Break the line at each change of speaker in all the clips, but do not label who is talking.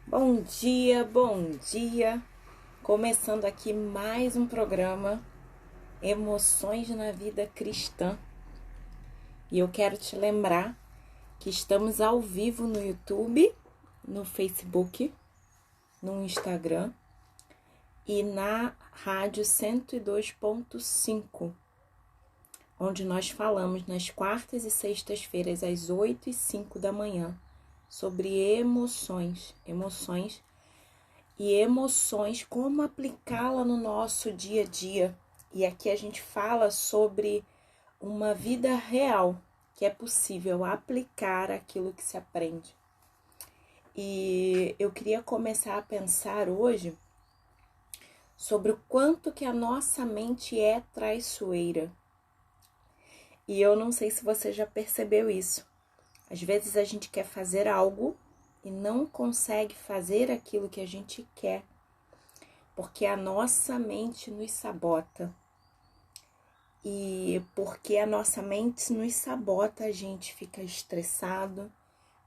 Bom dia, bom dia. Começando aqui mais um programa Emoções na Vida Cristã. E eu quero te lembrar que estamos ao vivo no YouTube, no Facebook, no Instagram e na Rádio 102.5, onde nós falamos nas quartas e sextas-feiras às 8h05 da manhã sobre emoções e emoções, como aplicá-la no nosso dia a dia. E aqui a gente fala sobre uma vida real, que é possível aplicar aquilo que se aprende. E eu queria começar a pensar hoje sobre o quanto que a nossa mente é traiçoeira. E eu não sei se você já percebeu isso. Às vezes a gente quer fazer algo e não consegue fazer aquilo que a gente quer, porque a nossa mente nos sabota. E porque a nossa mente nos sabota, a gente fica estressado,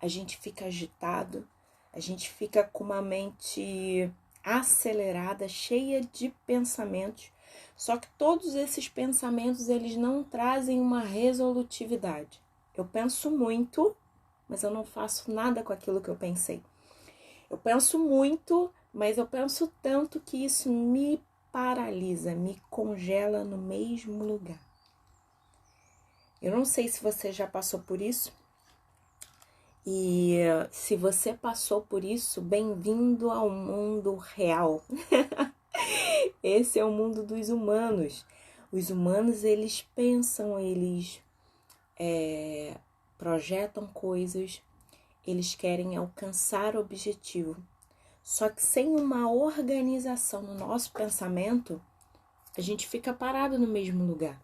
a gente fica agitado, a gente fica com uma mente acelerada, cheia de pensamentos. Só que todos esses pensamentos, eles não trazem uma resolutividade. Eu penso muito, mas eu não faço nada com aquilo que eu pensei. Eu penso muito, mas eu penso tanto que isso me paralisa, me congela no mesmo lugar. Eu não sei se você já passou por isso. E se você passou por isso, bem-vindo ao mundo real. Esse é o mundo dos humanos. Os humanos, eles pensam, eles projetam coisas, eles querem alcançar objetivo. Só que sem uma organização no nosso pensamento, a gente fica parado no mesmo lugar.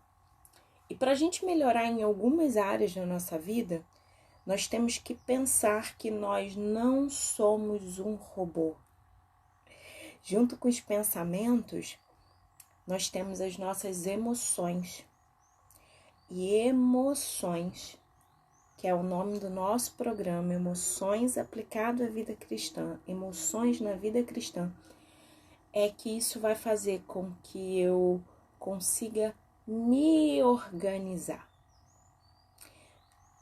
E para a gente melhorar em algumas áreas da nossa vida, nós temos que pensar que nós não somos um robô. Junto com os pensamentos, nós temos as nossas emoções. E emoções, que é o nome do nosso programa, Emoções aplicado à vida cristã, Emoções na Vida Cristã, é que isso vai fazer com que eu consiga me organizar.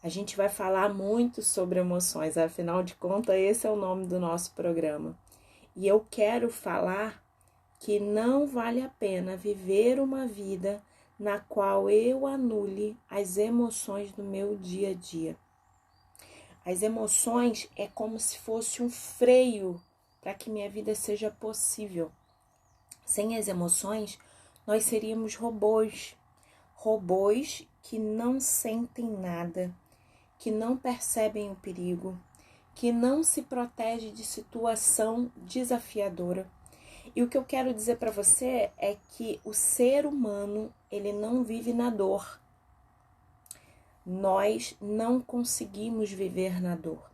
A gente vai falar muito sobre emoções, afinal de contas, esse é o nome do nosso programa. E eu quero falar que não vale a pena viver uma vida na qual eu anule as emoções do meu dia a dia. As emoções é como se fosse um freio para que minha vida seja possível. Sem as emoções, nós seríamos robôs. Robôs que não sentem nada, que não percebem o perigo, que não se protege de situação desafiadora. E o que eu quero dizer para você é que o ser humano, ele não vive na dor. Nós não conseguimos viver na dor.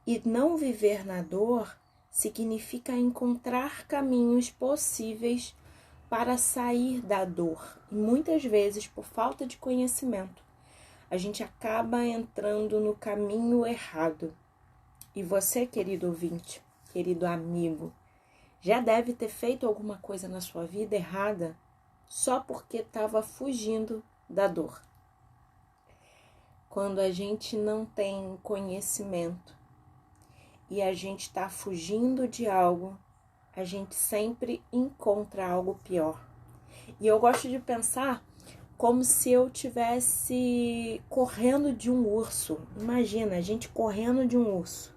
E não viver na dor significa encontrar caminhos possíveis para sair da dor. E muitas vezes, por falta de conhecimento, a gente acaba entrando no caminho errado. E você, querido ouvinte, querido amigo, já deve ter feito alguma coisa na sua vida errada só porque estava fugindo da dor. Quando a gente não tem conhecimento e a gente está fugindo de algo, a gente sempre encontra algo pior. E eu gosto de pensar como se eu estivesse correndo de um urso. Imagina, a gente correndo de um urso.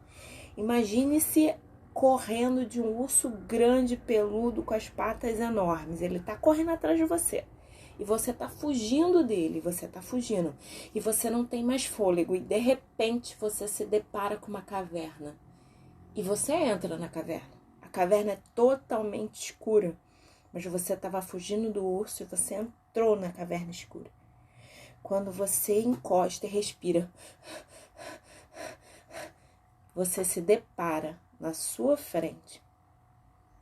Imagine-se correndo de um urso grande, peludo, com as patas enormes. Ele está correndo atrás de você. E você está fugindo dele, você está fugindo. E você não tem mais fôlego. E de repente você se depara com uma caverna. E você entra na caverna. A caverna é totalmente escura. Mas você estava fugindo do urso e você entrou na caverna escura. Quando você encosta e respira, você se depara na sua frente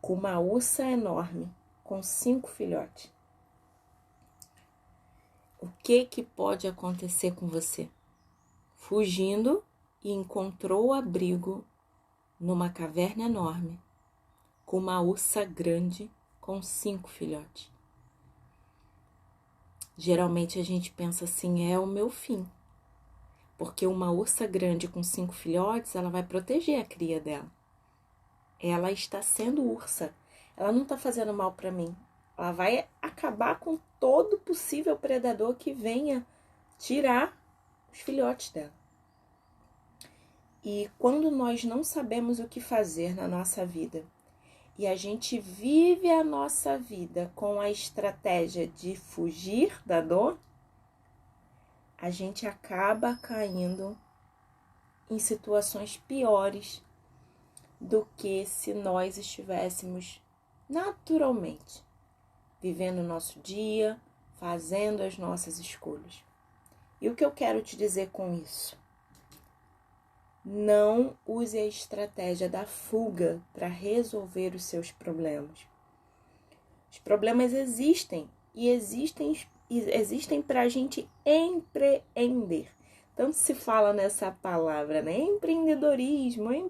com uma ursa enorme, com 5 filhotes. O que pode acontecer com você? Fugindo e encontrou abrigo numa caverna enorme, com uma ursa grande com 5 filhotes. Geralmente a gente pensa assim, é o meu fim. Porque uma ursa grande com 5 filhotes, ela vai proteger a cria dela. Ela está sendo ursa. Ela não está fazendo mal para mim. Ela vai acabar com todo possível predador que venha tirar os filhotes dela. E quando nós não sabemos o que fazer na nossa vida, e a gente vive a nossa vida com a estratégia de fugir da dor, a gente acaba caindo em situações piores do que se nós estivéssemos naturalmente vivendo o nosso dia, fazendo as nossas escolhas. E o que eu quero te dizer com isso? Não use a estratégia da fuga para resolver os seus problemas. Os problemas existem e existem para a gente empreender. Tanto se fala nessa palavra, né? Empreendedorismo. E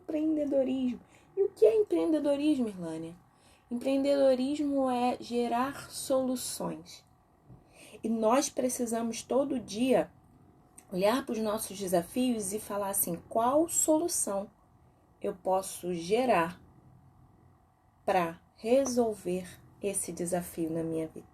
o que é empreendedorismo, Irlânia? Empreendedorismo é gerar soluções. E nós precisamos todo dia olhar para os nossos desafios e falar assim, qual solução eu posso gerar para resolver esse desafio na minha vida.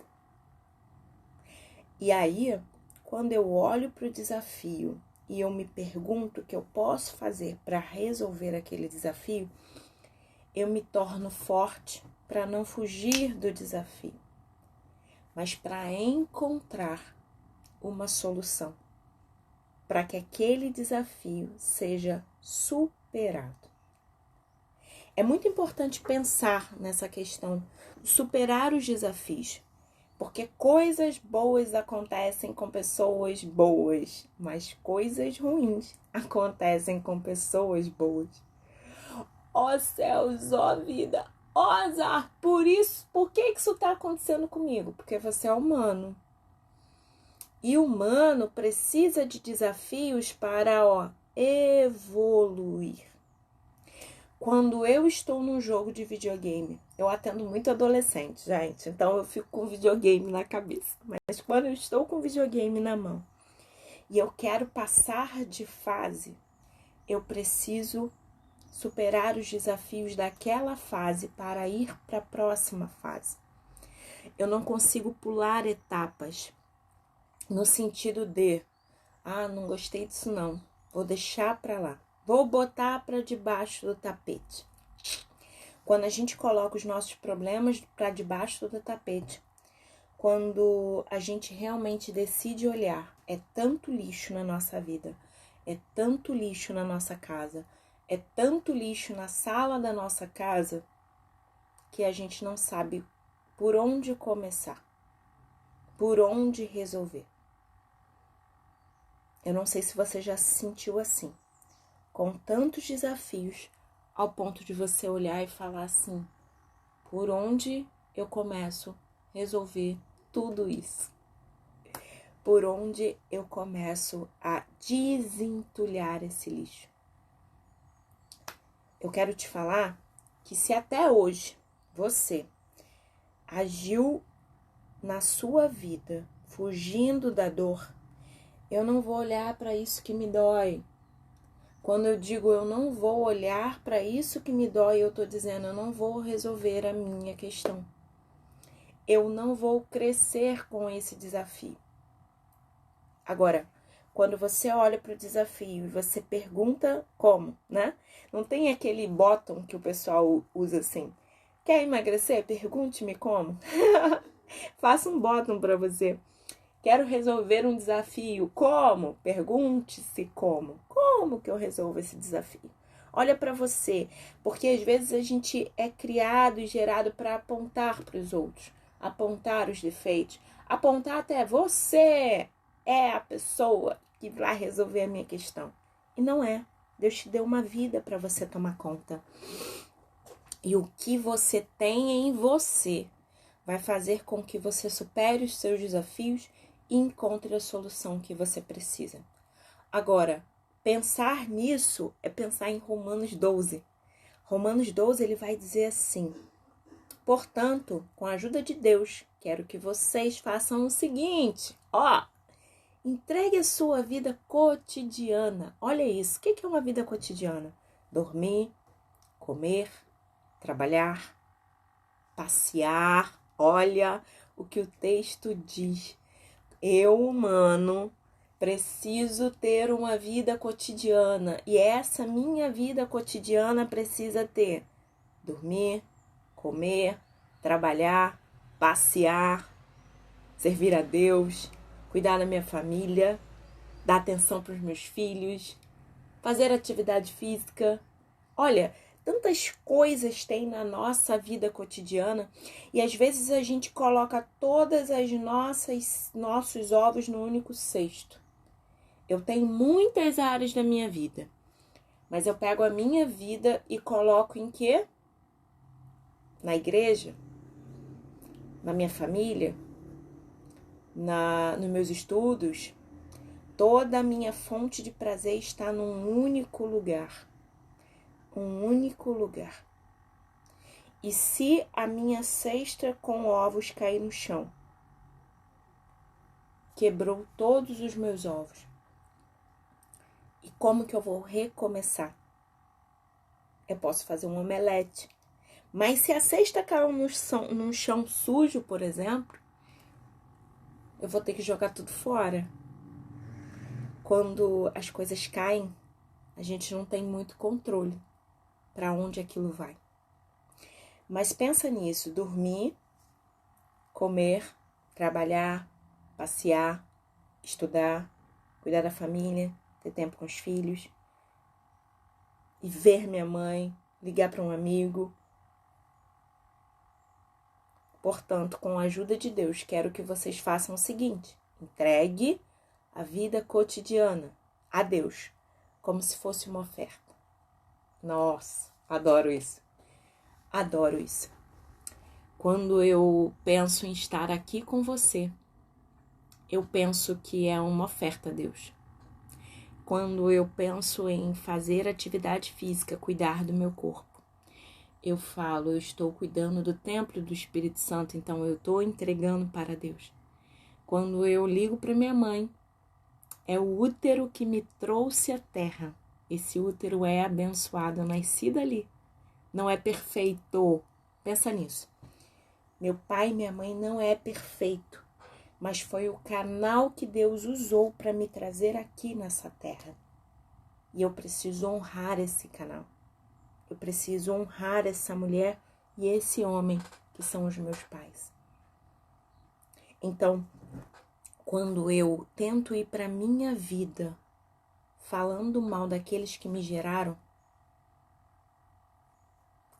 E aí, quando eu olho para o desafio e eu me pergunto o que eu posso fazer para resolver aquele desafio, eu me torno forte para não fugir do desafio, mas para encontrar uma solução, para que aquele desafio seja superado. É muito importante pensar nessa questão de superar os desafios, porque coisas boas acontecem com pessoas boas, mas coisas ruins acontecem com pessoas boas. Ó céus, ó vida, ó azar, por que isso está acontecendo comigo? Porque você é humano. E o humano precisa de desafios para evoluir. Quando eu estou num jogo de videogame, eu atendo muito adolescente, gente, então eu fico com videogame na cabeça. Mas quando eu estou com videogame na mão e eu quero passar de fase, eu preciso superar os desafios daquela fase para ir para a próxima fase. Eu não consigo pular etapas no sentido de, não gostei disso não, vou deixar para lá. Vou botar para debaixo do tapete. Quando a gente coloca os nossos problemas para debaixo do tapete, quando a gente realmente decide olhar, é tanto lixo na nossa vida, é tanto lixo na nossa casa, é tanto lixo na sala da nossa casa, que a gente não sabe por onde começar, por onde resolver. Eu não sei se você já se sentiu assim, com tantos desafios, ao ponto de você olhar e falar assim, por onde eu começo a resolver tudo isso? Por onde eu começo a desentulhar esse lixo? Eu quero te falar que se até hoje você agiu na sua vida fugindo da dor, eu não vou olhar para isso que me dói. Quando eu digo eu não vou olhar para isso que me dói, eu estou dizendo eu não vou resolver a minha questão. Eu não vou crescer com esse desafio. Agora, quando você olha para o desafio e você pergunta como, né? Não tem aquele bottom que o pessoal usa assim. Quer emagrecer? Pergunte-me como. Faça um bottom para você. Quero resolver um desafio. Como? Pergunte-se como. Como que eu resolvo esse desafio? Olha para você, porque às vezes a gente é criado e gerado para apontar para os outros, apontar os defeitos, apontar até você é a pessoa que vai resolver a minha questão. E não é. Deus te deu uma vida para você tomar conta. E o que você tem em você vai fazer com que você supere os seus desafios e encontre a solução que você precisa. Agora, pensar nisso é pensar em Romanos 12. Romanos 12, ele vai dizer assim: portanto, com a ajuda de Deus, quero que vocês façam o seguinte, entregue a sua vida cotidiana. Olha isso, o que é uma vida cotidiana? Dormir, comer, trabalhar, passear. Olha o que o texto diz. Eu, humano, preciso ter uma vida cotidiana. E essa minha vida cotidiana precisa ter dormir, comer, trabalhar, passear, servir a Deus, cuidar da minha família, dar atenção para os meus filhos, fazer atividade física. Olha, tantas coisas tem na nossa vida cotidiana e às vezes a gente coloca todas as nossos ovos no único cesto. Eu tenho muitas áreas da minha vida, mas eu pego a minha vida e coloco em quê? Na igreja, na minha família, nos meus estudos. Toda a minha fonte de prazer está num único lugar. Um único lugar. E se a minha cesta com ovos cair no chão, quebrou todos os meus ovos. E como que eu vou recomeçar? Eu posso fazer um omelete. Mas se a cesta caiu num chão sujo, por exemplo, eu vou ter que jogar tudo fora. Quando as coisas caem, a gente não tem muito controle para onde aquilo vai. Mas pensa nisso, dormir, comer, trabalhar, passear, estudar, cuidar da família, ter tempo com os filhos, e ver minha mãe, ligar para um amigo. Portanto, com a ajuda de Deus, quero que vocês façam o seguinte: entregue a vida cotidiana a Deus, como se fosse uma oferta. Nossa, adoro isso. Adoro isso. Quando eu penso em estar aqui com você, eu penso que é uma oferta a Deus. Quando eu penso em fazer atividade física, cuidar do meu corpo, eu falo, eu estou cuidando do templo do Espírito Santo, então eu estou entregando para Deus. Quando eu ligo para minha mãe, é o útero que me trouxe à terra. Esse útero é abençoado, eu nasci dali. Não é perfeito. Pensa nisso. Meu pai e minha mãe não é perfeito, mas foi o canal que Deus usou para me trazer aqui nessa terra. E eu preciso honrar esse canal. Eu preciso honrar essa mulher e esse homem que são os meus pais. Então, quando eu tento ir para a minha vida falando mal daqueles que me geraram,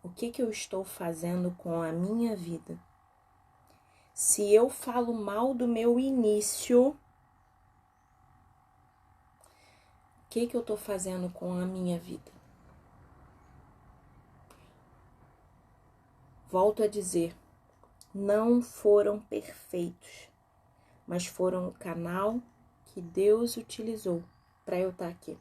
o que eu estou fazendo com a minha vida? Se eu falo mal do meu início, o que eu estou fazendo com a minha vida? Volto a dizer, não foram perfeitos, mas foram o canal que Deus utilizou para eu estar aqui.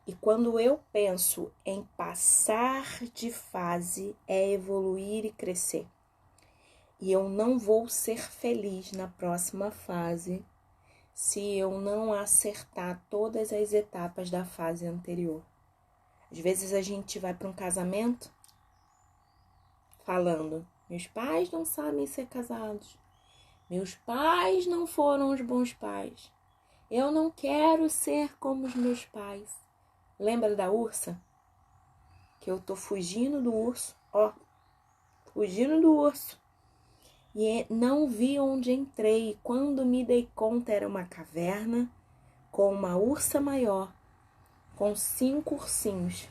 E quando eu penso em passar de fase, é evoluir e crescer. E eu não vou ser feliz na próxima fase se eu não acertar todas as etapas da fase anterior. Às vezes a gente vai para um casamento falando, meus pais não sabem ser casados, meus pais não foram os bons pais, eu não quero ser como os meus pais. Lembra da ursa? Que eu tô fugindo do urso, fugindo do urso. E não vi onde entrei. Quando me dei conta, era uma caverna com uma ursa maior, com 5 ursinhos.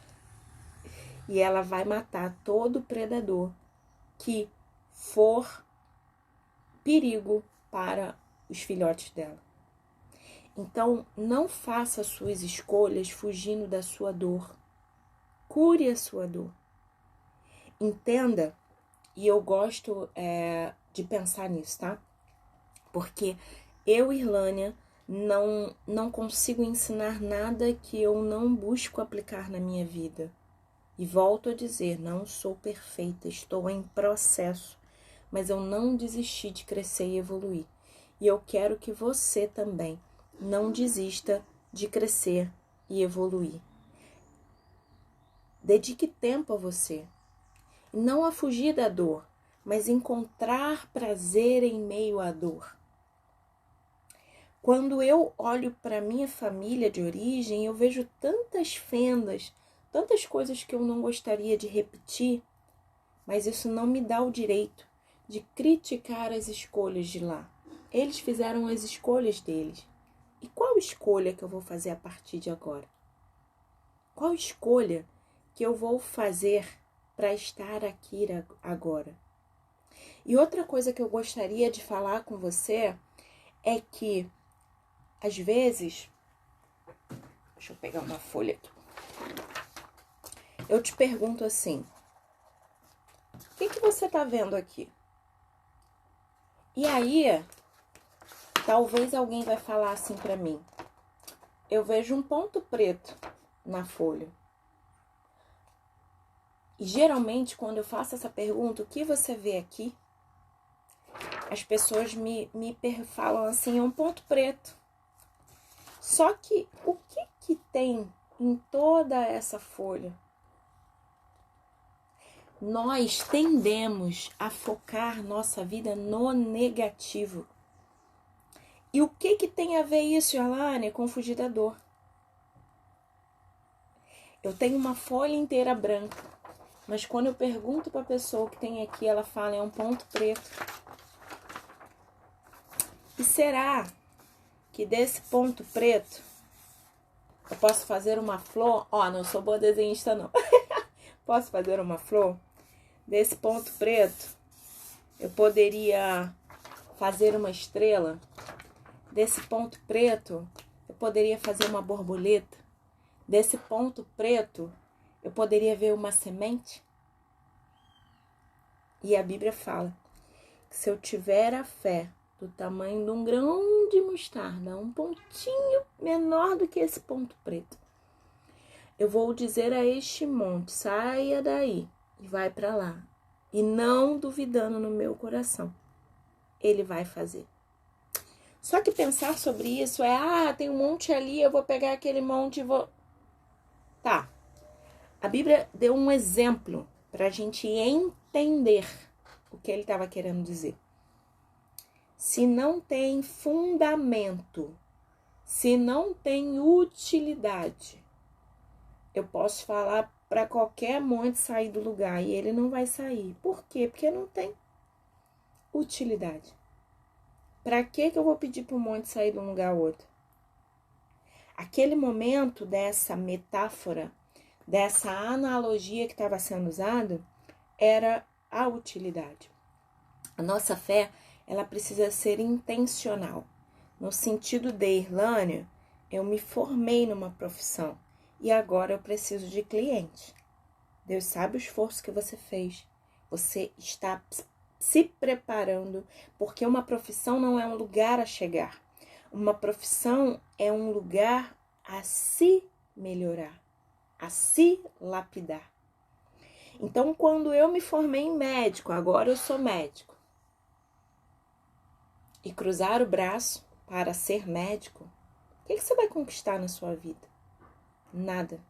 E ela vai matar todo predador que for perigo para os filhotes dela. Então, não faça suas escolhas fugindo da sua dor. Cure a sua dor. Entenda, e eu gosto de pensar nisso, tá? Porque eu, Irlânia, não consigo ensinar nada que eu não busco aplicar na minha vida. E volto a dizer, não sou perfeita, estou em processo, mas eu não desisti de crescer e evoluir. E eu quero que você também não desista de crescer e evoluir. Dedique tempo a você, não a fugir da dor, mas encontrar prazer em meio à dor. Quando eu olho para minha família de origem, eu vejo tantas fendas, tantas coisas que eu não gostaria de repetir, mas isso não me dá o direito de criticar as escolhas de lá. Eles fizeram as escolhas deles. E qual escolha que eu vou fazer a partir de agora? Qual escolha que eu vou fazer para estar aqui agora? E outra coisa que eu gostaria de falar com você é que, às vezes, deixa eu pegar uma folha aqui. Eu te pergunto assim, o que você tá vendo aqui? E aí, talvez alguém vai falar assim pra mim, eu vejo um ponto preto na folha. E geralmente, quando eu faço essa pergunta, o que você vê aqui? As pessoas me falam assim, é um ponto preto. Só que o que tem em toda essa folha? Nós tendemos a focar nossa vida no negativo. E o que tem a ver isso, Alane, com fugir da dor? Eu tenho uma folha inteira branca, mas quando eu pergunto para a pessoa que tem aqui, ela fala, é um ponto preto. E será que desse ponto preto eu posso fazer uma flor? Ó, não sou boa desenhista, não. Posso fazer uma flor? Desse ponto preto, eu poderia fazer uma estrela. Desse ponto preto, eu poderia fazer uma borboleta. Desse ponto preto, eu poderia ver uma semente. E a Bíblia fala que se eu tiver a fé do tamanho de um grão de mostarda, um pontinho menor do que esse ponto preto, eu vou dizer a este monte, saia daí e vai para lá. E não duvidando no meu coração, ele vai fazer. Só que pensar sobre isso é, tem um monte ali, eu vou pegar aquele monte e vou... Tá, a Bíblia deu um exemplo para a gente entender o que ele estava querendo dizer. Se não tem fundamento, se não tem utilidade, eu posso falar para qualquer monte sair do lugar e ele não vai sair. Por quê? Porque não tem utilidade. Para que eu vou pedir para o monte sair de um lugar ao outro? Aquele momento dessa metáfora, dessa analogia que estava sendo usado, era a utilidade. A nossa fé, ela precisa ser intencional. No sentido de, Irlânia, eu me formei numa profissão e agora eu preciso de cliente. Deus sabe o esforço que você fez. Você está se preparando, porque uma profissão não é um lugar a chegar. Uma profissão é um lugar a se melhorar, a se lapidar. Então, quando eu me formei em médico, agora eu sou médico, e cruzar o braço para ser médico, o que você vai conquistar na sua vida? Nada.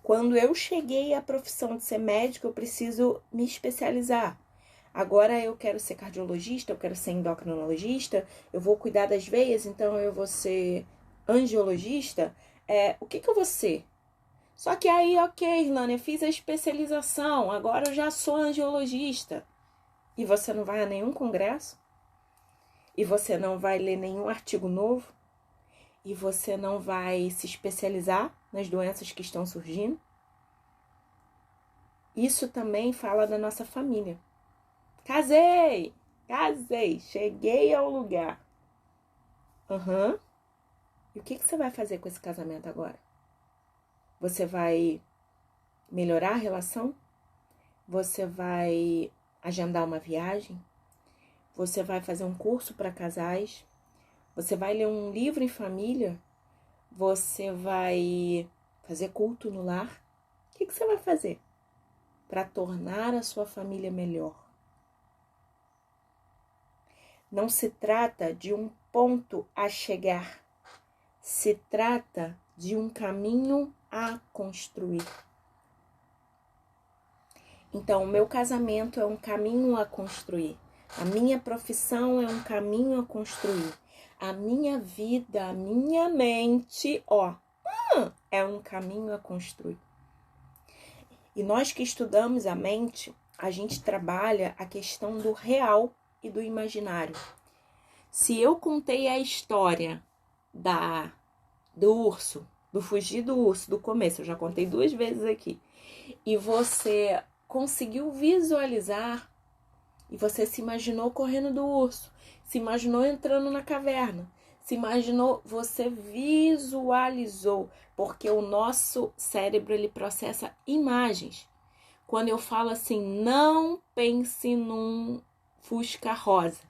Quando eu cheguei à profissão de ser médico, eu preciso me especializar. Agora eu quero ser cardiologista, eu quero ser endocrinologista, eu vou cuidar das veias, então eu vou ser angiologista. O que eu vou ser? Só que aí, ok, Irlânia, eu fiz a especialização, agora eu já sou angiologista. E você não vai a nenhum congresso? E você não vai ler nenhum artigo novo? E você não vai se especializar nas doenças que estão surgindo? Isso também fala da nossa família. Casei, cheguei ao lugar. E o que você vai fazer com esse casamento agora? Você vai melhorar a relação? Você vai agendar uma viagem? Você vai fazer um curso para casais? Você vai ler um livro em família? Você vai fazer culto no lar? O que você vai fazer para tornar a sua família melhor? Não se trata de um ponto a chegar, se trata de um caminho a construir. Então, o meu casamento é um caminho a construir. A minha profissão é um caminho a construir. A minha vida, a minha mente, é um caminho a construir. E nós que estudamos a mente, a gente trabalha a questão do real e do imaginário. Se eu contei a história do urso, do fugir do urso, do começo, eu já contei 2 vezes aqui, e você conseguiu visualizar, e você se imaginou correndo do urso, se imaginou entrando na caverna, se imaginou, você visualizou, porque o nosso cérebro, ele processa imagens. Quando eu falo assim, não pense num Fusca rosa,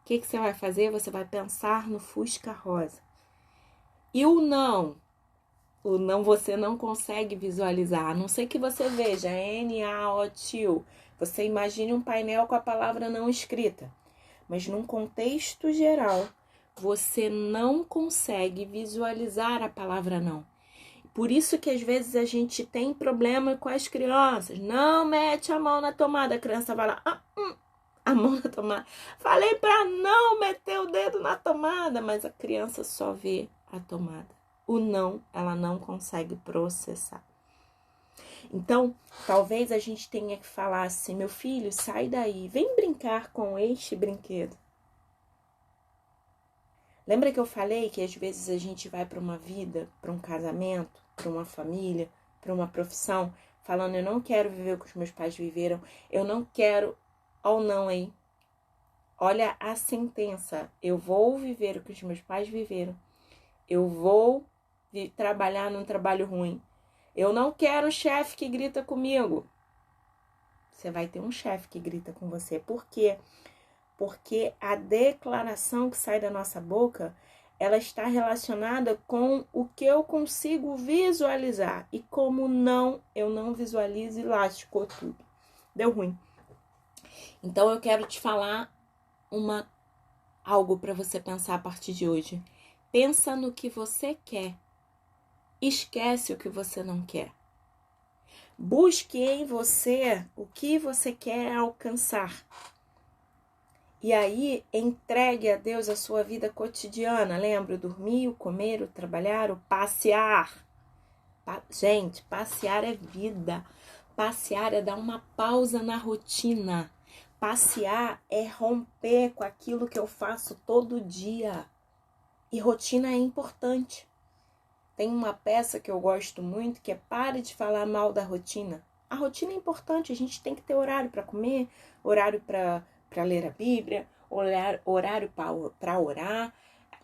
o que você vai fazer? Você vai pensar no Fusca rosa. E o não você não consegue visualizar, a não ser que você veja N-A-O-T-U. Você imagine um painel com a palavra não escrita. Mas num contexto geral, você não consegue visualizar a palavra não. Por isso que às vezes a gente tem problema com as crianças. Não mete a mão na tomada. A criança vai lá, a mão na tomada. Falei para não meter o dedo na tomada, mas a criança só vê a tomada. O não, ela não consegue processar. Então, talvez a gente tenha que falar assim, meu filho, sai daí, vem brincar com este brinquedo. Lembra que eu falei que às vezes a gente vai para uma vida, para um casamento, para uma família, para uma profissão, falando, eu não quero viver o que os meus pais viveram, eu não quero, ou não, hein? Olha a sentença, eu vou viver o que os meus pais viveram, eu vou trabalhar num trabalho ruim, eu não quero um chefe que grita comigo. Você vai ter um chefe que grita com você. Por quê? Porque a declaração que sai da nossa boca, ela está relacionada com o que eu consigo visualizar. E como eu não visualizo e lascou tudo. Deu ruim. Então eu quero te falar algo para você pensar a partir de hoje. Pensa no que você quer. Esquece o que você não quer. Busque em você o que você quer alcançar. E aí, entregue a Deus a sua vida cotidiana. Lembra? O dormir, o comer, o trabalhar, o passear. Gente, passear é vida. Passear é dar uma pausa na rotina. Passear é romper com aquilo que eu faço todo dia. E rotina é importante. Tem uma peça que eu gosto muito que é Pare de Falar Mal da Rotina. A rotina é importante, a gente tem que ter horário para comer, horário para ler a Bíblia, horário para orar.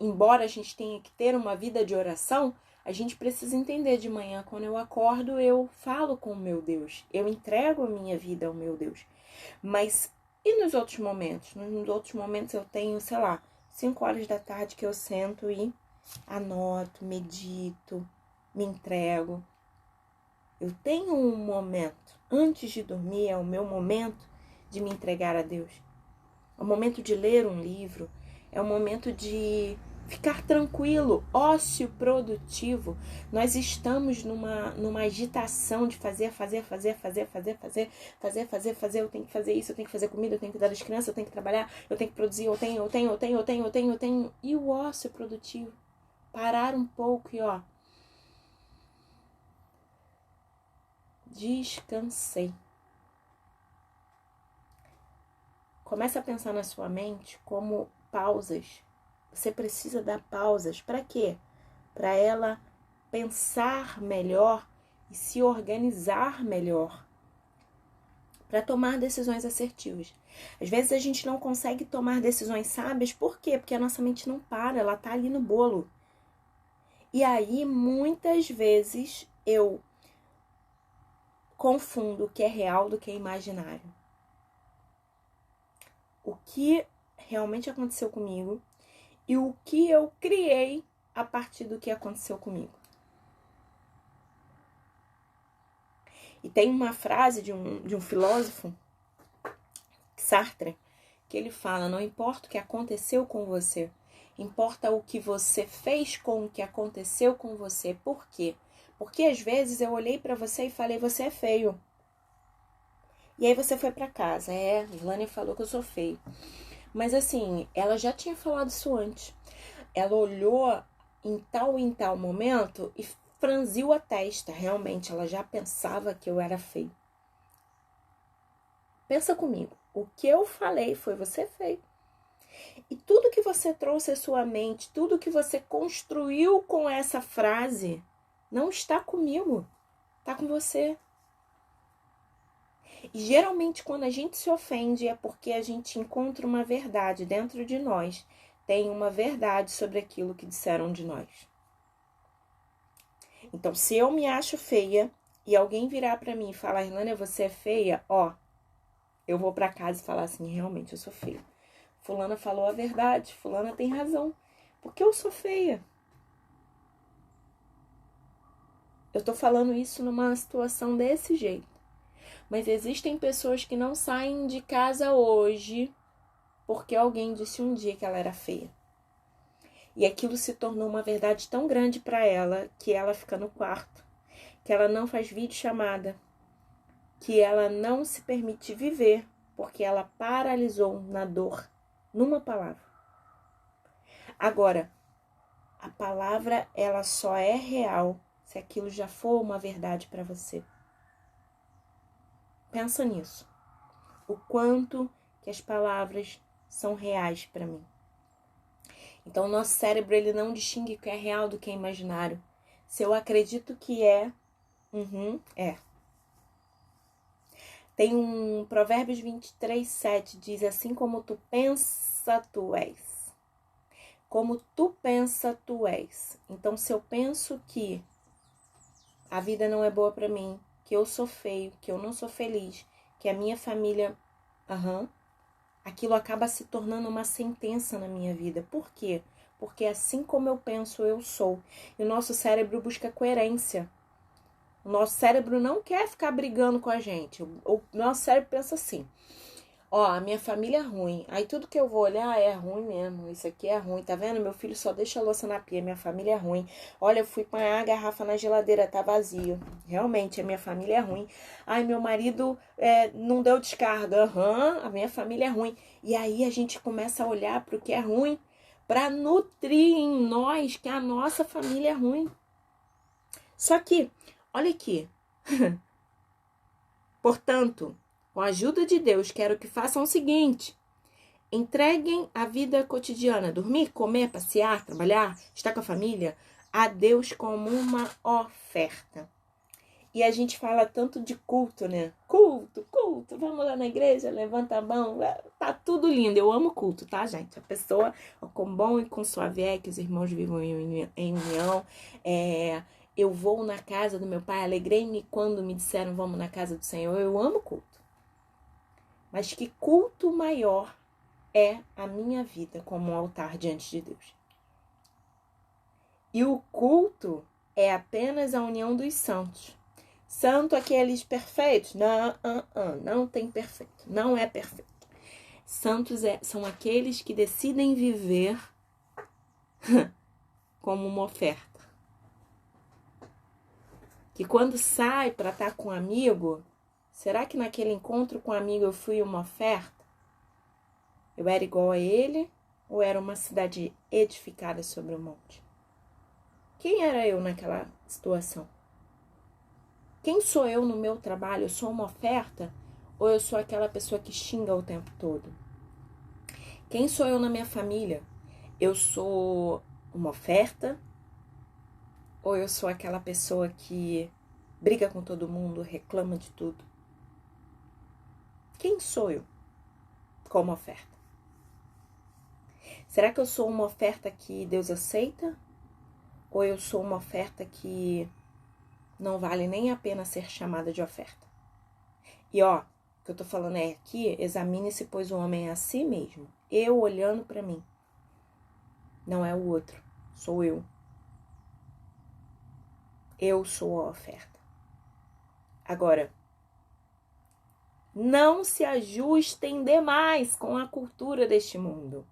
Embora a gente tenha que ter uma vida de oração, a gente precisa entender de manhã, quando eu acordo, eu falo com o meu Deus. Eu entrego a minha vida ao meu Deus. Mas e nos outros momentos? Nos outros momentos eu tenho, 5 horas da tarde que eu sento e anoto, medito, me entrego. Eu tenho um momento, antes de dormir, é o meu momento de me entregar a Deus. É o momento de ler um livro, é o momento de ficar tranquilo, ócio produtivo. Nós estamos numa agitação de fazer. Eu tenho que fazer isso, eu tenho que fazer comida, eu tenho que cuidar das crianças, eu tenho que trabalhar, eu tenho que produzir, eu tenho. E o ócio produtivo? Parar um pouco e descansei. Começa a pensar na sua mente como pausas. Você precisa dar pausas. Para quê? Para ela pensar melhor e se organizar melhor. Para tomar decisões assertivas. Às vezes a gente não consegue tomar decisões sábias. Por quê? Porque a nossa mente não para, ela tá ali no bolo. E aí, muitas vezes, eu confundo o que é real do que é imaginário. O que realmente aconteceu comigo e o que eu criei a partir do que aconteceu comigo. E tem uma frase de um filósofo, Sartre, que ele fala: não importa o que aconteceu com você, importa o que você fez com o que aconteceu com você. Por quê? Porque às vezes eu olhei para você e falei: você é feio. E aí você foi para casa. Ilane falou que eu sou feio. Mas assim, ela já tinha falado isso antes. Ela olhou em tal momento e franziu a testa. Realmente, ela já pensava que eu era feio. Pensa comigo. O que eu falei foi: você é feio. E tudo que você trouxe à sua mente, tudo que você construiu com essa frase, não está comigo. Está com você. E geralmente quando a gente se ofende é porque a gente encontra uma verdade dentro de nós. Tem uma verdade sobre aquilo que disseram de nós. Então, se eu me acho feia e alguém virar pra mim e falar: Irlânia, você é feia, eu vou pra casa e falar assim: realmente, eu sou feia. Fulana falou a verdade, fulana tem razão. Porque eu sou feia. Eu tô falando isso numa situação desse jeito. Mas existem pessoas que não saem de casa hoje porque alguém disse um dia que ela era feia. E aquilo se tornou uma verdade tão grande para ela que ela fica no quarto, que ela não faz videochamada, que ela não se permite viver porque ela paralisou na dor, numa palavra. Agora, a palavra ela só é real se aquilo já for uma verdade para você. Pensa nisso. O quanto que as palavras são reais para mim. Então, o nosso cérebro ele não distingue o que é real do que é imaginário. Se eu acredito que é, é. Tem um Provérbios 23:7, diz: assim como tu pensa, tu és. Como tu pensa, tu és. Então, se eu penso que a vida não é boa para mim, que eu sou feio, que eu não sou feliz, que a minha família... aquilo acaba se tornando uma sentença na minha vida. Por quê? Porque assim como eu penso, eu sou. E o nosso cérebro busca coerência. O nosso cérebro não quer ficar brigando com a gente. O nosso cérebro pensa assim: a minha família é ruim. Aí tudo que eu vou olhar é ruim mesmo. Isso aqui é ruim, tá vendo? Meu filho só deixa a louça na pia. Minha família é ruim. Olha, eu fui pôr a garrafa na geladeira, tá vazio. Realmente, a minha família é ruim. Ai, meu marido não deu descarga. A minha família é ruim. E aí a gente começa a olhar pro que é ruim para nutrir em nós que a nossa família é ruim. Só que, olha aqui. Portanto, com a ajuda de Deus, quero que façam o seguinte: entreguem a vida cotidiana, dormir, comer, passear, trabalhar, estar com a família, a Deus como uma oferta. E a gente fala tanto de culto, né? Culto, vamos lá na igreja, levanta a mão, tá tudo lindo. Eu amo culto, tá, gente? A pessoa, com bom e com suave é que os irmãos vivam em união. Eu vou na casa do meu pai, alegrei-me quando me disseram vamos na casa do Senhor. Eu amo culto. Mas que culto maior é a minha vida como um altar diante de Deus? E o culto é apenas a união dos santos. Santo aqueles perfeitos? Não tem perfeito. Não é perfeito. Santos são aqueles que decidem viver como uma oferta. Que quando sai para estar com um amigo, será que naquele encontro com um amigo eu fui uma oferta? Eu era igual a ele ou era uma cidade edificada sobre o monte? Quem era eu naquela situação? Quem sou eu no meu trabalho? Eu sou uma oferta ou eu sou aquela pessoa que xinga o tempo todo? Quem sou eu na minha família? Eu sou uma oferta ou eu sou aquela pessoa que briga com todo mundo, reclama de tudo? Quem sou eu como oferta? Será que eu sou uma oferta que Deus aceita? Ou eu sou uma oferta que não vale nem a pena ser chamada de oferta? E o que eu tô falando é aqui, examine-se, pois o homem é a si mesmo. Eu olhando para mim. Não é o outro, sou eu. Eu sou a oferta. Agora, não se ajustem demais com a cultura deste mundo,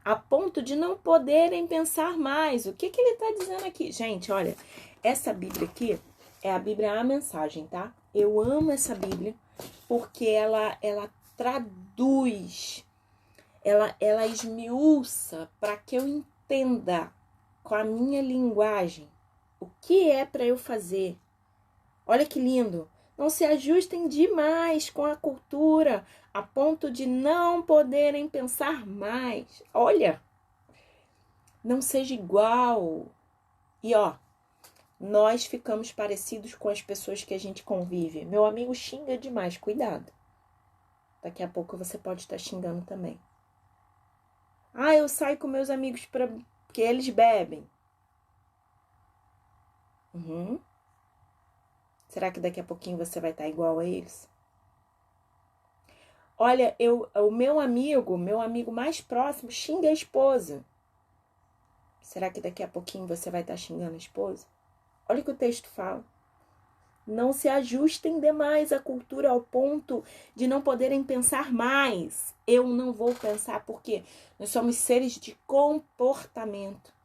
a ponto de não poderem pensar mais. O que ele está dizendo aqui? Gente, olha, essa Bíblia aqui é a Bíblia A Mensagem, tá? Eu amo essa Bíblia porque ela traduz, ela esmiuça para que eu entenda com a minha linguagem o que é para eu fazer. Olha que lindo! Não se ajustem demais com a cultura, a ponto de não poderem pensar mais. Olha, não seja igual. E nós ficamos parecidos com as pessoas que a gente convive. Meu amigo xinga demais, cuidado. Daqui a pouco você pode estar xingando também. Eu saio com meus amigos porque eles bebem. Será que daqui a pouquinho você vai estar igual a eles? Olha, o meu amigo mais próximo xinga a esposa. Será que daqui a pouquinho você vai estar xingando a esposa? Olha o que o texto fala. Não se ajustem demais à cultura ao ponto de não poderem pensar mais. Eu não vou pensar porque nós somos seres de comportamento.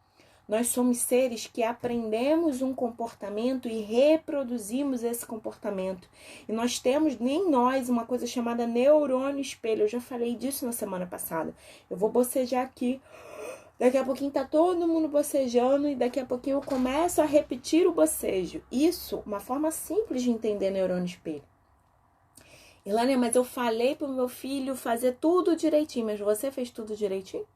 Nós somos seres que aprendemos um comportamento e reproduzimos esse comportamento. E nós temos em nós uma coisa chamada neurônio espelho. Eu já falei disso na semana passada. Eu vou bocejar aqui. Daqui a pouquinho tá todo mundo bocejando e daqui a pouquinho eu começo a repetir o bocejo. Isso, uma forma simples de entender neurônio espelho. Ilânia, mas eu falei pro meu filho fazer tudo direitinho, mas você fez tudo direitinho?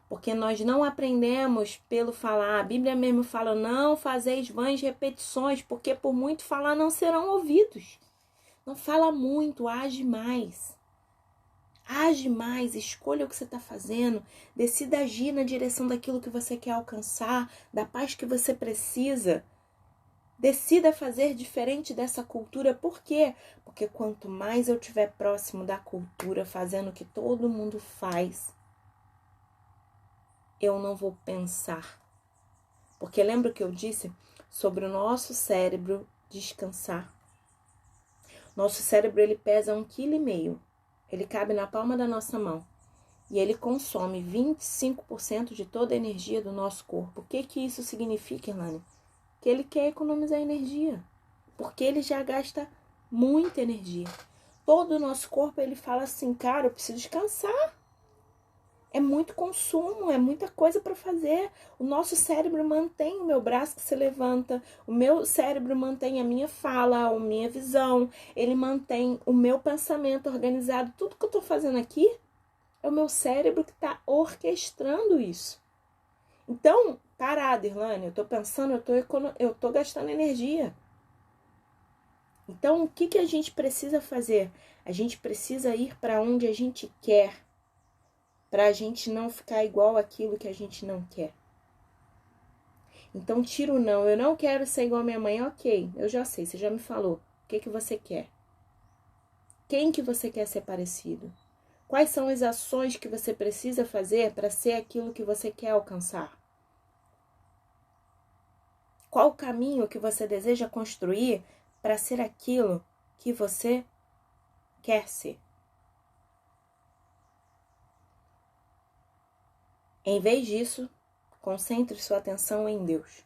Porque nós não aprendemos pelo falar. A Bíblia mesmo fala, não fazeis vãs repetições, porque por muito falar não serão ouvidos. Não fala muito, age mais. Age mais, escolha o que você está fazendo, decida agir na direção daquilo que você quer alcançar, da paz que você precisa. Decida fazer diferente dessa cultura. Por quê? Porque quanto mais eu estiver próximo da cultura, fazendo o que todo mundo faz, eu não vou pensar. Porque lembra o que eu disse sobre o nosso cérebro descansar? Nosso cérebro, ele pesa 1,5 kg. Ele cabe na palma da nossa mão. E ele consome 25% de toda a energia do nosso corpo. O que isso significa, Irlane? Que ele quer economizar energia. Porque ele já gasta muita energia. Todo o nosso corpo, ele fala assim, cara, eu preciso descansar. É muito consumo, é muita coisa para fazer. O nosso cérebro mantém o meu braço que se levanta, o meu cérebro mantém a minha fala, a minha visão, ele mantém o meu pensamento organizado. Tudo que eu estou fazendo aqui é o meu cérebro que está orquestrando isso. Então, parada, Irlane, eu estou pensando, eu estou gastando energia. Então, o que a gente precisa fazer? A gente precisa ir para onde a gente quer, para a gente não ficar igual aquilo que a gente não quer. Então, tira o não. Eu não quero ser igual a minha mãe. Ok, eu já sei, você já me falou. O que você quer? Quem que você quer ser parecido? Quais são as ações que você precisa fazer para ser aquilo que você quer alcançar? Qual o caminho que você deseja construir para ser aquilo que você quer ser? Em vez disso, concentre sua atenção em Deus.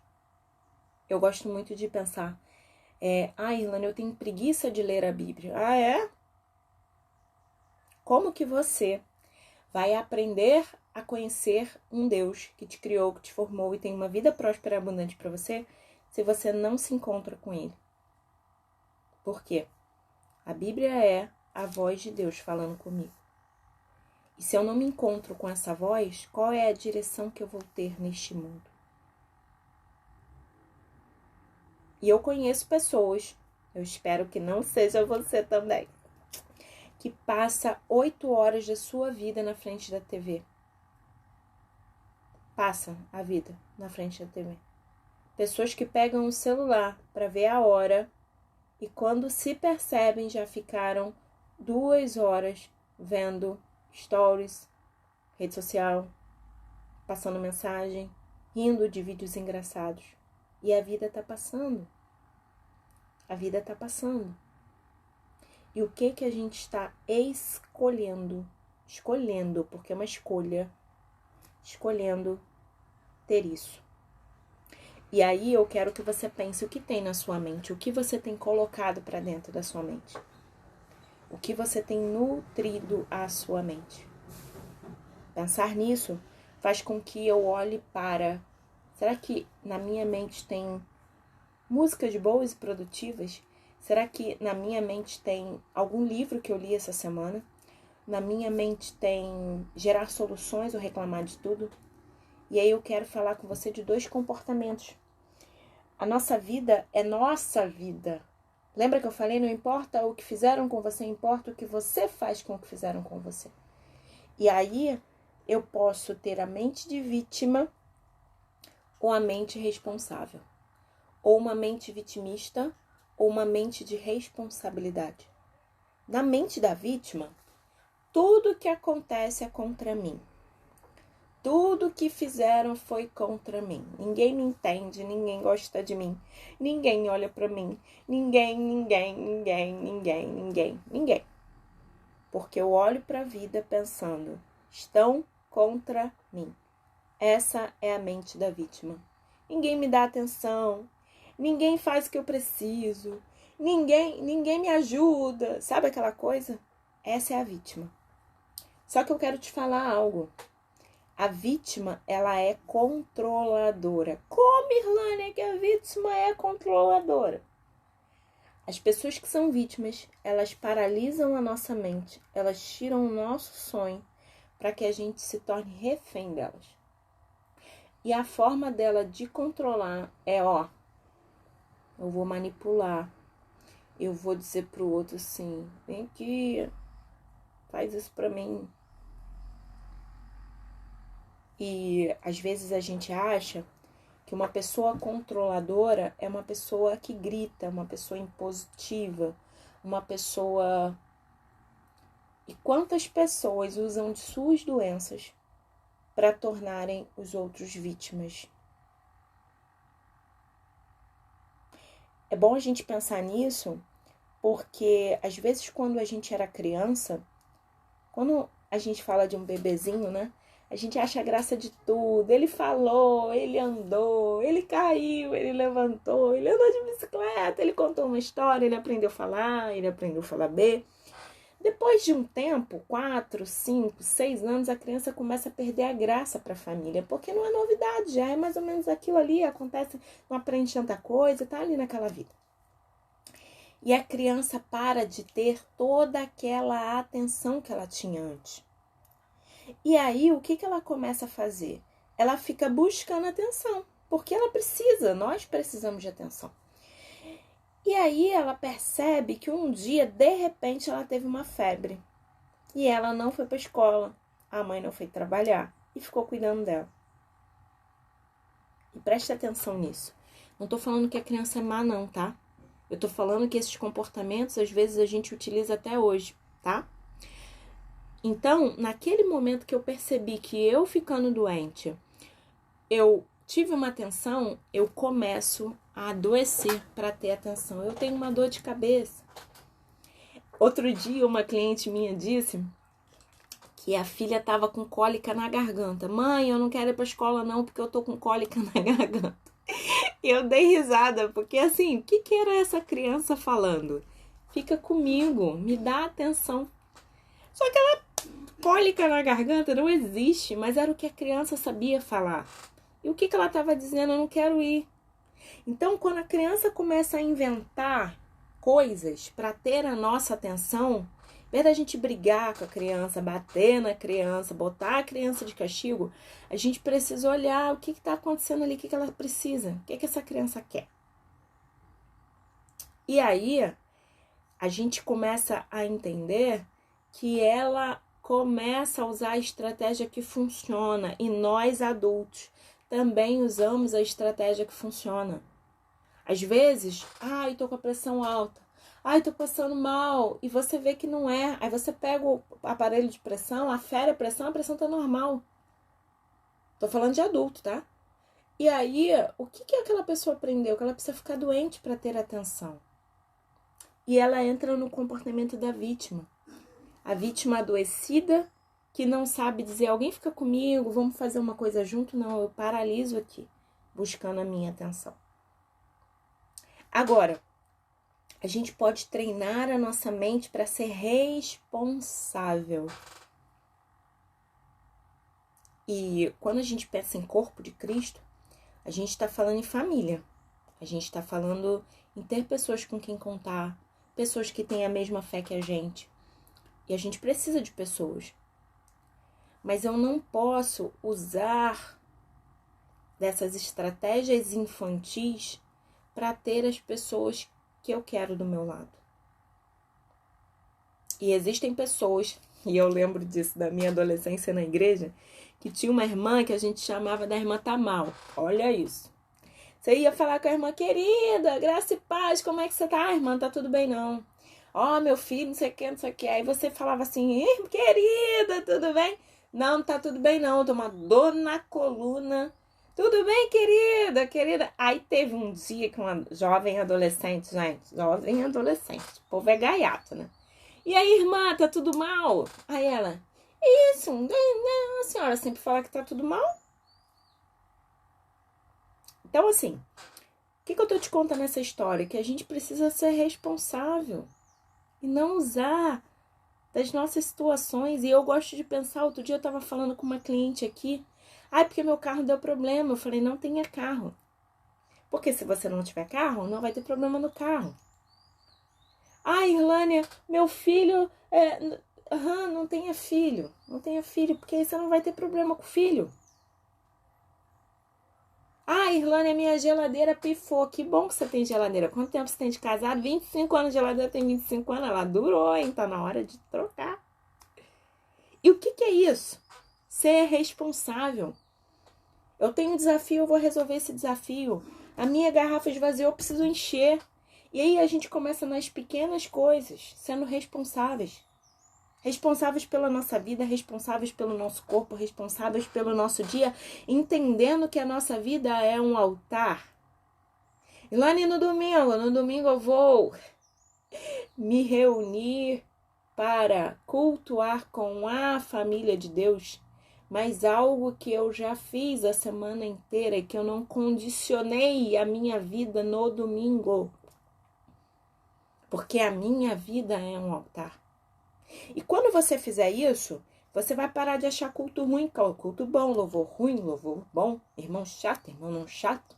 Eu gosto muito de pensar, Irlane, eu tenho preguiça de ler a Bíblia. Ah, é? Como que você vai aprender a conhecer um Deus que te criou, que te formou e tem uma vida próspera e abundante para você, se você não se encontra com Ele? Por quê? A Bíblia é a voz de Deus falando comigo. E se eu não me encontro com essa voz, qual é a direção que eu vou ter neste mundo? E eu conheço pessoas, eu espero que não seja você também, que passa 8 horas da sua vida na frente da TV. Passa a vida na frente da TV. Pessoas que pegam o celular para ver a hora e quando se percebem já ficaram 2 horas vendo stories, rede social, passando mensagem, rindo de vídeos engraçados. E a vida tá passando. A vida está passando. E o que a gente está escolhendo? Escolhendo, porque é uma escolha. Escolhendo ter isso. E aí eu quero que você pense o que tem na sua mente, o que você tem colocado para dentro da sua mente. O que você tem nutrido a sua mente. Pensar nisso faz com que eu olhe para... Será que na minha mente tem músicas boas e produtivas? Será que na minha mente tem algum livro que eu li essa semana? Na minha mente tem gerar soluções ou reclamar de tudo? E aí eu quero falar com você de 2 comportamentos. A nossa vida é nossa vida. Lembra que eu falei? Não importa o que fizeram com você, importa o que você faz com o que fizeram com você. E aí eu posso ter a mente de vítima ou a mente responsável. Ou uma mente vitimista ou uma mente de responsabilidade. Na mente da vítima, tudo que acontece é contra mim. Tudo que fizeram foi contra mim. Ninguém me entende, ninguém gosta de mim. Ninguém olha pra mim. Ninguém. Porque eu olho pra vida pensando, estão contra mim. Essa é a mente da vítima. Ninguém me dá atenção. Ninguém faz o que eu preciso. Ninguém me ajuda. Sabe aquela coisa? Essa é a vítima. Só que eu quero te falar algo. A vítima, ela é controladora. Como, Irlane, é que a vítima é controladora? As pessoas que são vítimas, elas paralisam a nossa mente. Elas tiram o nosso sonho para que a gente se torne refém delas. E a forma dela de controlar é, eu vou manipular. Eu vou dizer pro outro assim, vem aqui, faz isso pra mim. E às vezes a gente acha que uma pessoa controladora é uma pessoa que grita, uma pessoa impositiva, uma pessoa... E quantas pessoas usam de suas doenças para tornarem os outros vítimas? É bom a gente pensar nisso, porque às vezes quando a gente era criança, quando a gente fala de um bebezinho, né? A gente acha graça de tudo. Ele falou, ele andou, ele caiu, ele levantou, ele andou de bicicleta, ele contou uma história, ele aprendeu a falar B. Depois de um tempo, 4, 5, 6 anos, a criança começa a perder a graça para a família, porque não é novidade, já é mais ou menos aquilo ali, acontece, não aprende tanta coisa, tá ali naquela vida. E a criança para de ter toda aquela atenção que ela tinha antes. E aí, o que ela começa a fazer? Ela fica buscando atenção, porque ela precisa, nós precisamos de atenção. E aí, ela percebe que um dia, de repente, ela teve uma febre. E ela não foi para a escola, a mãe não foi trabalhar e ficou cuidando dela. E preste atenção nisso. Não estou falando que a criança é má não, tá? Eu estou falando que esses comportamentos, às vezes, a gente utiliza até hoje, tá? Então, naquele momento que eu percebi que eu ficando doente, eu tive uma atenção, eu começo a adoecer para ter atenção. Eu tenho uma dor de cabeça. Outro dia, uma cliente minha disse que a filha estava com cólica na garganta. Mãe, eu não quero ir para a escola não, porque eu tô com cólica na garganta. E eu dei risada, porque assim, o que era essa criança falando? Fica comigo, me dá atenção. Só que ela, cólica na garganta não existe, mas era o que a criança sabia falar. E o que ela estava dizendo? Eu não quero ir. Então, quando a criança começa a inventar coisas para ter a nossa atenção, em vez da gente brigar com a criança, bater na criança, botar a criança de castigo, a gente precisa olhar o que está acontecendo ali, o que ela precisa, o que essa criança quer. E aí, a gente começa a entender que ela começa a usar a estratégia que funciona. E nós, adultos, também usamos a estratégia que funciona. Às vezes, tô com a pressão alta. Tô passando mal. E você vê que não é. Aí você pega o aparelho de pressão, afere a pressão tá normal. Tô falando de adulto, tá? E aí, o que aquela pessoa aprendeu? Que ela precisa ficar doente para ter atenção. e ela entra no comportamento da vítima. A vítima adoecida que não sabe dizer, alguém fica comigo, vamos fazer uma coisa junto? Não, eu paraliso aqui, buscando a minha atenção. Agora, a gente pode treinar a nossa mente para ser responsável. E quando a gente pensa em corpo de Cristo, a gente está falando em família. A gente está falando em ter pessoas com quem contar, pessoas que têm a mesma fé que a gente. E a gente precisa de pessoas. Mas eu não posso usar dessas estratégias infantis para ter as pessoas que eu quero do meu lado. E existem pessoas, e eu lembro disso da minha adolescência na igreja, que tinha uma irmã que a gente chamava da irmã Tamal. Olha isso. Você ia falar com a irmã, querida, graça e paz, como é que você tá? Irmã, tá tudo bem não. Ó, meu filho, não sei o que, não sei o que. Aí você falava assim, querida, tudo bem? Não, tá tudo bem não, eu tô uma dor na coluna. Tudo bem, querida? Aí teve um dia que uma jovem adolescente, gente, o povo é gaiato, né? E aí, irmã, tá tudo mal? Aí ela, isso, a senhora sempre fala que tá tudo mal? Então, assim, o que eu tô te contando nessa história? Que a gente precisa ser responsável e não usar das nossas situações. E eu gosto de pensar, outro dia eu tava falando com uma cliente aqui, porque meu carro deu problema. Eu falei, não tenha carro. Porque se você não tiver carro, não vai ter problema no carro. Irlânia, meu filho, não tenha filho. Não tenha filho, porque aí você não vai ter problema com o filho. Irlânia, minha geladeira pifou. Que bom que você tem geladeira. Quanto tempo você tem de casado? 25 anos, a geladeira tem 25 anos. Ela durou, hein? Tá na hora de trocar. E o que é isso? Ser responsável. Eu tenho um desafio, eu vou resolver esse desafio. A minha garrafa esvaziou, eu preciso encher. E aí a gente começa nas pequenas coisas, sendo responsáveis. Responsáveis pela nossa vida, responsáveis pelo nosso corpo, responsáveis pelo nosso dia, entendendo que a nossa vida é um altar. E lá no domingo eu vou me reunir para cultuar com a família de Deus, mas algo que eu já fiz a semana inteira e que eu não condicionei a minha vida no domingo. Porque a minha vida é um altar. E quando você fizer isso, você vai parar de achar culto ruim, culto bom, louvor ruim, louvor bom, irmão chato, irmão não chato.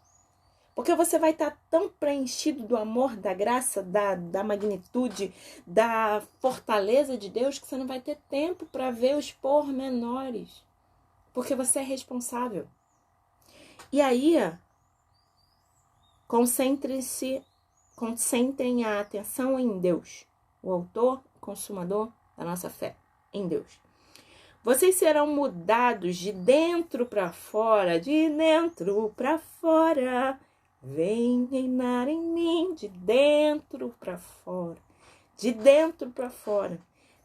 Porque você vai estar tão preenchido do amor, da graça, da magnitude, da fortaleza de Deus, que você não vai ter tempo para ver os pormenores. Porque você é responsável. E aí, concentrem a atenção em Deus, o autor, consumador da nossa fé, em Deus. Vocês serão mudados de dentro para fora, de dentro para fora. Vem reinar em mim, de dentro para fora, de dentro para fora,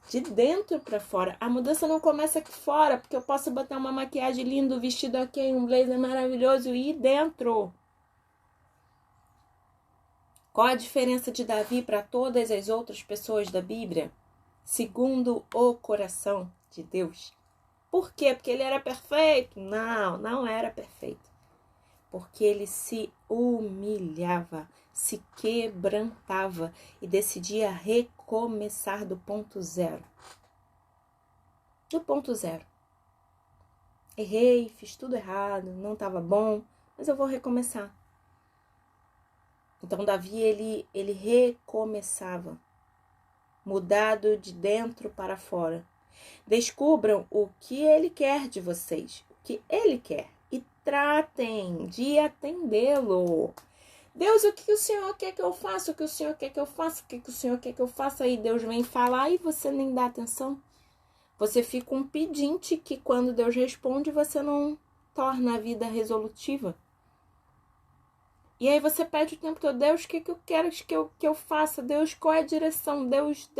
de dentro para fora. A mudança não começa aqui fora, porque eu posso botar uma maquiagem linda, um vestido ok, um blazer maravilhoso e ir dentro. Qual a diferença de Davi para todas as outras pessoas da Bíblia? Segundo o coração de Deus. Por quê? Porque ele era perfeito? Não, não era perfeito. Porque ele se humilhava, se quebrantava e decidia recomeçar do ponto zero. Do ponto zero. Errei, fiz tudo errado, não estava bom, mas eu vou recomeçar. Então, Davi, ele recomeçava, mudado de dentro para fora. Descubram o que ele quer de vocês, o que ele quer, e tratem de atendê-lo. Deus, o que o Senhor quer que eu faça? O que o Senhor quer que eu faça? O que o Senhor quer que eu faça? Aí Deus vem falar e você nem dá atenção. Você fica um pedinte que quando Deus responde, você não torna a vida resolutiva. E aí você pede o tempo todo, Deus, o que eu quero que eu faça? Deus, qual é a direção? Deus,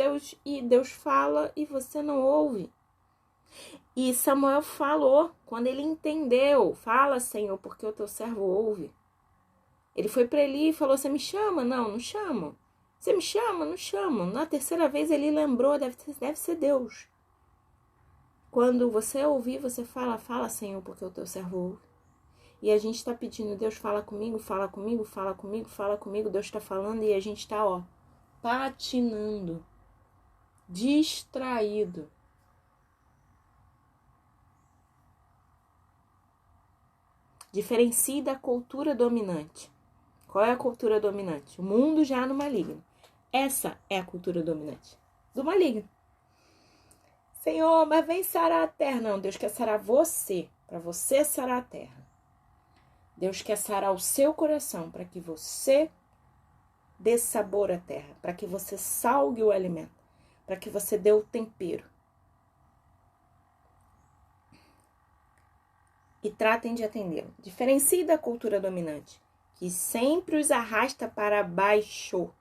e Deus fala e você não ouve. E Samuel falou, quando ele entendeu, fala, Senhor, porque o teu servo ouve. Ele foi para Eli e falou, você me chama? Não, não chamo. Você me chama? Não chama. Na terceira vez ele lembrou, deve ser Deus. Quando você ouvir, você fala, Senhor, porque o teu servo ouve. E a gente está pedindo, Deus, fala comigo, fala comigo, fala comigo, fala comigo. Deus está falando e a gente está, patinando, distraído. Diferencie da cultura dominante. Qual é a cultura dominante? O mundo já no maligno. Essa é a cultura dominante do maligno. Senhor, mas vem sarar a terra. Não, Deus quer sarar você, para você sarar a terra. Deus quer sarar o seu coração, para que você dê sabor à terra, para que você salgue o alimento, para que você dê o tempero. E tratem de atendê-lo. Diferencie da cultura dominante, que sempre os arrasta para baixo.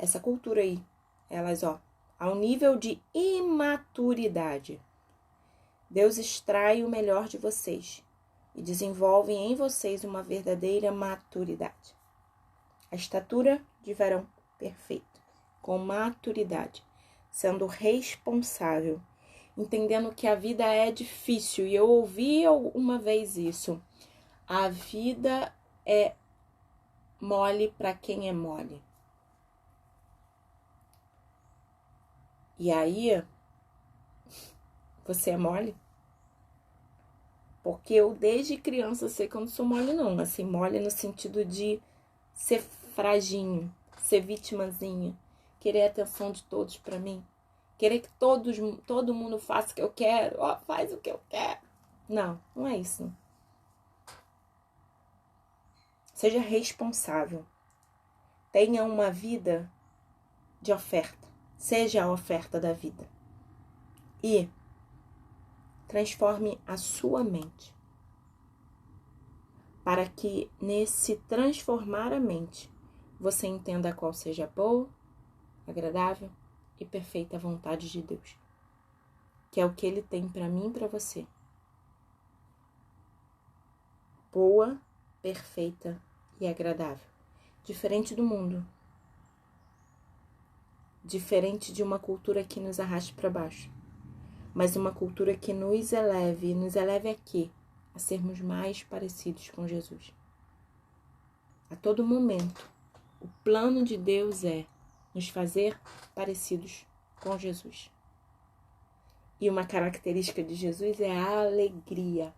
Essa cultura aí, elas, ao nível de imaturidade. Deus extrai o melhor de vocês e desenvolve em vocês uma verdadeira maturidade. A estatura de varão perfeito, com maturidade, sendo responsável, entendendo que a vida é difícil. E eu ouvi uma vez isso. A vida é mole para quem é mole. E aí, você é mole? Porque eu desde criança sei que eu não sou mole não. Assim, mole no sentido de ser fraginho, ser vitimazinha, querer a atenção de todos pra mim. Querer que todo mundo faça o que eu quero. Faz o que eu quero. Não, não é isso. Não. Seja responsável. Tenha uma vida de oferta. Seja a oferta da vida. E transforme a sua mente. Para que nesse transformar a mente, você entenda qual seja a boa, agradável e perfeita vontade de Deus. Que é o que Ele tem para mim e para você. Boa, perfeita e agradável. Diferente do mundo. Diferente de uma cultura que nos arraste para baixo. Mas uma cultura que nos eleve. Nos eleve a quê? A sermos mais parecidos com Jesus. A todo momento, o plano de Deus é nos fazer parecidos com Jesus. E uma característica de Jesus é a alegria.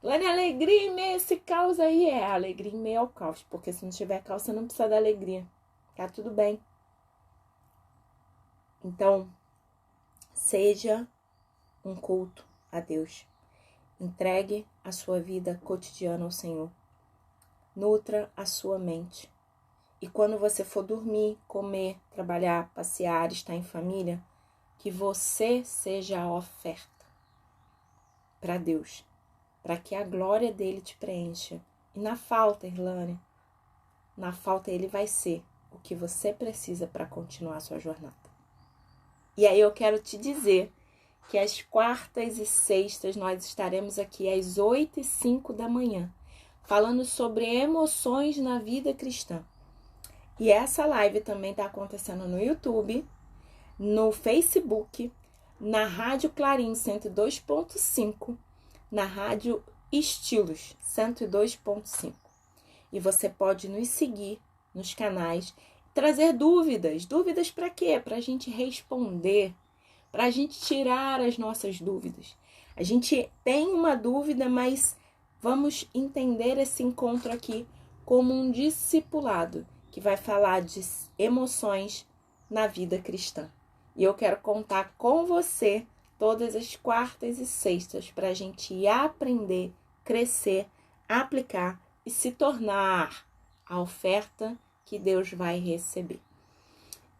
Lani, alegria em meio a esse caos aí é alegria em meio ao caos. Porque se não tiver caos, você não precisa da alegria. Tá tudo bem. Então, seja um culto a Deus. Entregue a sua vida cotidiana ao Senhor. Nutra a sua mente. E quando você for dormir, comer, trabalhar, passear, estar em família, que você seja a oferta para Deus. Para que a glória dele te preencha. E na falta, Irlane, na falta ele vai ser o que você precisa para continuar a sua jornada. E aí eu quero te dizer que às quartas e sextas nós estaremos aqui às 8h05 da manhã, falando sobre emoções na vida cristã. E essa live também está acontecendo no YouTube, no Facebook, na Rádio Clarim 102.5, na Rádio Estilos 102.5. E você pode nos seguir nos canais, trazer dúvidas. Dúvidas para quê? Para a gente responder, para a gente tirar as nossas dúvidas. A gente tem uma dúvida, mas vamos entender esse encontro aqui como um discipulado que vai falar de emoções na vida cristã. E eu quero contar com você todas as quartas e sextas para a gente aprender, crescer, aplicar e se tornar a oferta que Deus vai receber.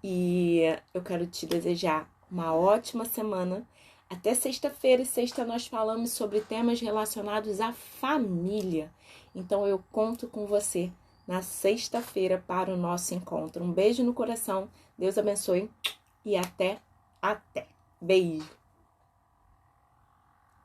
E eu quero te desejar uma ótima semana. Até sexta-feira, e sexta nós falamos sobre temas relacionados à família. Então eu conto com você na sexta-feira para o nosso encontro. Um beijo no coração, Deus abençoe e até. Beijo!